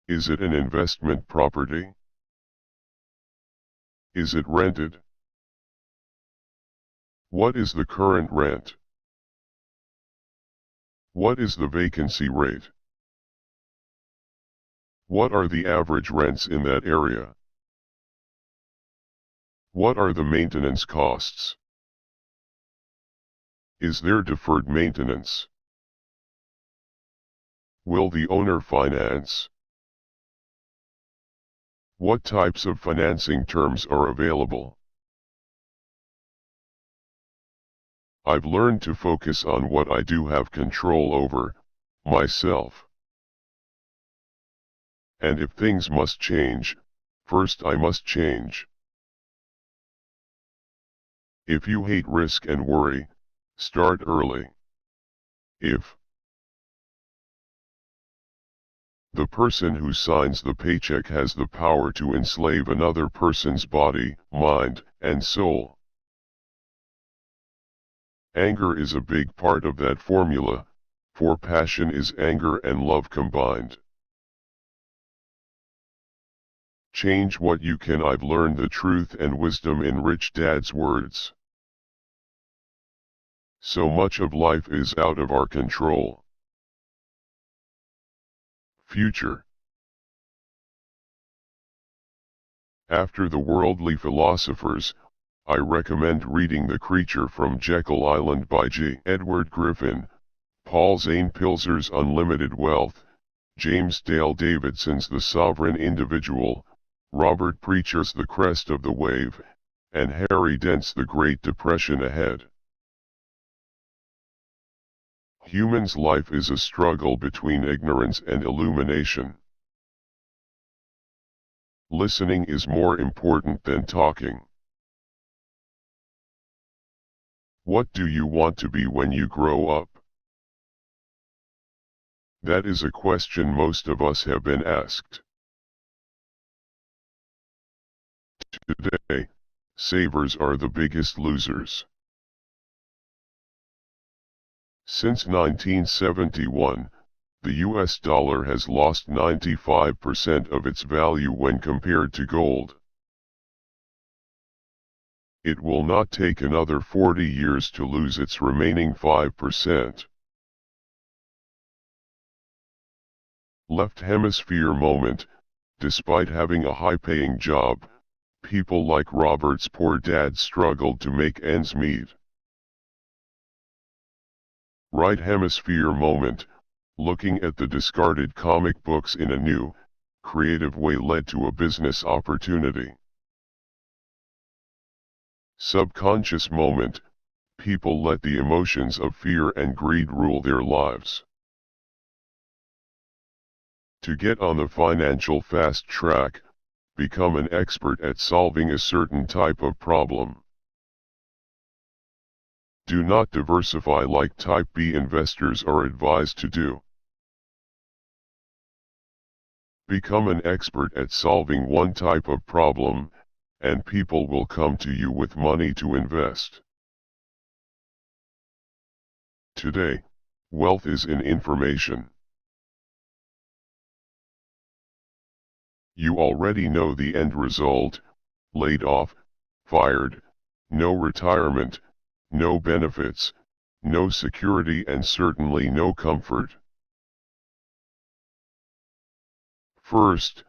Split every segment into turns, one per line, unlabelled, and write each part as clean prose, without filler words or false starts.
Is it an investment property? Is it rented? What is the current rent? What is the vacancy rate? What are the average rents in that area? What are the maintenance costs? Is there deferred maintenance? Will the owner finance? What types of financing terms are available? I've learned to focus on what I do have control over, myself. And if things must change, first I must change. If you hate risk and worry, start early. If the person who signs the paycheck has the power to enslave another person's body, mind, and soul. Anger is a big part of that formula, for passion is anger and love combined. Change what you can. I've learned the truth and wisdom in Rich Dad's words. So much of life is out of our control. Future. After the worldly philosophers, I recommend reading The Creature from Jekyll Island by J. Edward Griffin, Paul Zane Pilzer's Unlimited Wealth, James Dale Davidson's The Sovereign Individual, Robert Preacher's The Crest of the Wave, and Harry Dent's The Great Depression Ahead. Human's life is a struggle between ignorance and illumination. Listening is more important than talking. What do you want to be when you grow up? That is a question most of us have been asked. Today, savers are the biggest losers. Since 1971, the US dollar has lost 95% of its value when compared to gold. It will not take another 40 years to lose its remaining 5%. Left hemisphere moment. Despite having a high-paying job, people like Robert's poor dad struggled to make ends meet. Right hemisphere moment. Looking at the discarded comic books in a new, creative way led to a business opportunity. Subconscious moment. People let the emotions of fear and greed rule their lives. To get on the financial fast track, become an expert at solving a certain type of problem. Do not diversify like Type B investors are advised to do. Become an expert at solving one type of problem, and people will come to you with money to invest. Today, wealth is in information. You already know the end result: laid off, fired, no retirement, no benefits, no security, and certainly no comfort. First,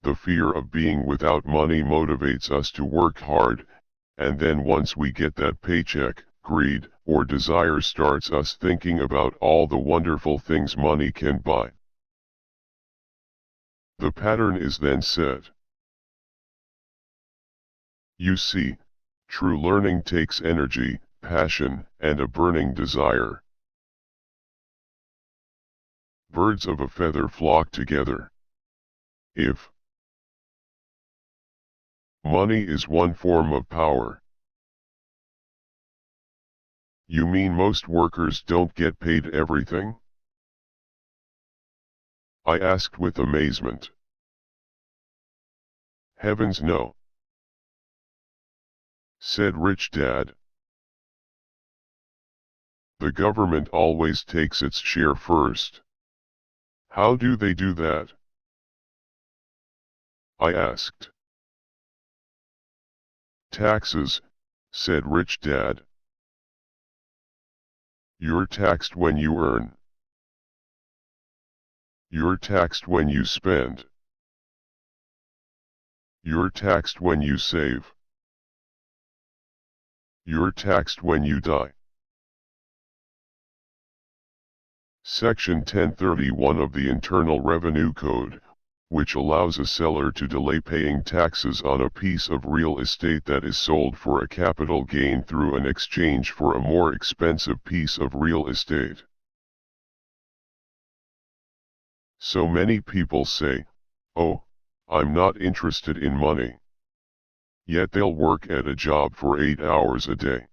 the fear of being without money motivates us to work hard, and then once we get that paycheck, greed or desire starts us thinking about all the wonderful things money can buy. The pattern is then set. You see, true learning takes energy, passion, and a burning desire. Birds of a feather flock together. If money is one form of power, you mean most workers don't get paid everything? I asked with amazement. Heavens no, said Rich Dad. The government always takes its share first. How do they do that? I asked. Taxes, said Rich Dad. You're taxed when you earn. You're taxed when you spend. You're taxed when you save. You're taxed when you die. Section 1031 of the Internal Revenue Code, which allows a seller to delay paying taxes on a piece of real estate that is sold for a capital gain through an exchange for a more expensive piece of real estate. So many people say, "Oh, I'm not interested in money." Yet they'll work at a job for 8 hours a day.